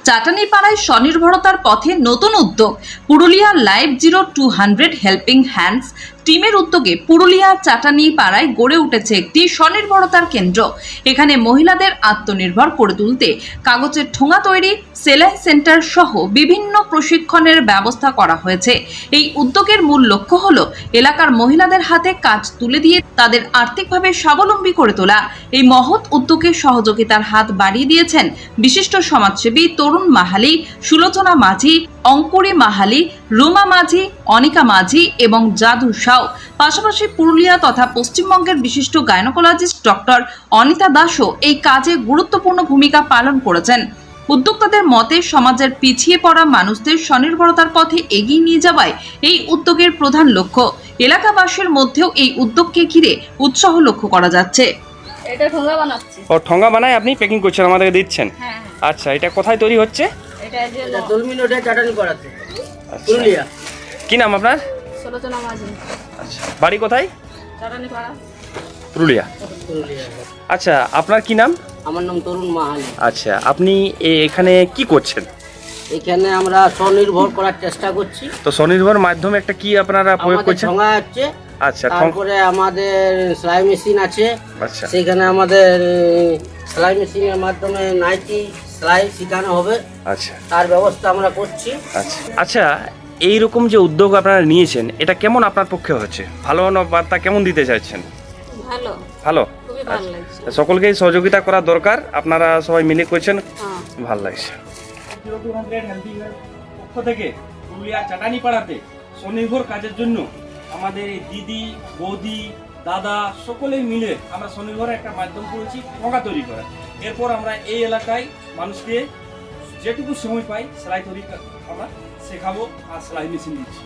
চাটানিপাড়ায় স্বনির্ভরতার পথে নতুন উদ্যোগ পুরুলিয়া লাইভ 0200 হেল্পিং হ্যান্ডস টিমের উদ্যোগে পুরুলিয়া চাটানিপাড়ায় গড়ে উঠেছে একটি স্বনির্ভরতার কেন্দ্র। এখানে মহিলাদের আত্মনির্ভর করে তুলতে কাগজের ঠোঙা তৈরি, সেলাই সেন্টার সহ বিভিন্ন প্রশিক্ষণের ব্যবস্থা করা হয়েছে। এই উদ্যোগের মূল লক্ষ্য হলো এলাকার মহিলাদের হাতে কাজ তুলে দিয়ে তাদের আর্থিকভাবে স্বাবলম্বী করে তোলা। এই মহৎ উদ্যোগে সহযোগিতার হাত বাড়িয়ে দিয়েছেন বিশিষ্ট সমাজসেবী তরুণ মাহালি, সুলোচনা মাঝি, অঙ্কুরি মাহালি, রুমা মাঝি, অনিকা মাঝি এবং জাদু সাউ। পাশাপাশি পুরুলিয়া তথা পশ্চিমবঙ্গের বিশিষ্ট গাইনোকোলজিস্ট ডক্টর অনিতা দাসও এই কাজে গুরুত্বপূর্ণ ভূমিকা পালন করেছেন। উদ্যোক্তাদের মতে সমাজের পিছিয়ে পড়া মানুষদের স্বনির্ভরতার পথে এগিয়ে নিয়ে যাওয়াই এই উদ্যোগের প্রধান লক্ষ্য। এলাকাবাসীর মধ্যেও এই উদ্যোগকে ঘিরে উৎসাহ লক্ষ্য করা যাচ্ছে। এটা ঠোঙা বানাচ্ছি। ও ঠোঙা বানায় আপনি প্যাকিং করছেন, আমাদেরকে দিচ্ছেন? হ্যাঁ। আচ্ছা, এটা কোথায় তৈরি হচ্ছে? এটা যে দোলমিনোটে চাটানিপাড়াতে, আচ্ছা। পুরুলিয়া। কি নাম আপনার? সুলোচনা মাঝি, আচ্ছা, বাড়ি কোথায়? চাটানিপাড়া, পুরুলিয়া। পুরুলিয়া। আচ্ছা, আপনার কি নাম? আমার নাম তরুণ মাহালি। আচ্ছা, আপনি এখানে কি করছেন? এখানে আমরা স্বনির্ভর করার চেষ্টা করছি। তো স্বনির্ভর মাধ্যমে একটা কি আপনারা প্রয়োগ আমাদের করছেন? ঠোঙা আছে, আচ্ছা, তারপরে আমাদের সেলাই মেশিন আছে। আচ্ছা, সেখানে আমাদের সেলাই মেশিনের মাধ্যমে নাইটি সেলাই শেখানো হবে, আচ্ছা, তার ব্যবস্থা আমরা করছি। আচ্ছা। আচ্ছা, এইরকম যে উদ্যোগ আপনারা নিয়েছেন, এটা কেমন আপনার পক্ষে হচ্ছে? ভালো না বার্তা কেমন দিতে চাইছেন? ভালো, ভালো। খুবই ভালো লাগছে। সকলকেই সহযোগিতা করা দরকার, আপনারা সবাই মিলে করছেন, হ্যাঁ। ভালো লাগছে। 0200 হেল্পিং পক্ষ থেকে পুরুলিয়া চাটানিপাড়াতে স্বনির্ভর কাজের জন্য আমাদের এই দিদি, বৌদি, দাদা সকলেই মিলে আমরা স্বনির্ভর একটা মাধ্যম করেছি ঠোঙা তৈরি করা। এরপর আমরা এই এলাকায় মানুষকে যেটুকু সময় পাই সেলাই তৈরি আমরা শেখাবো আর সেলাই মেশিন দিচ্ছি।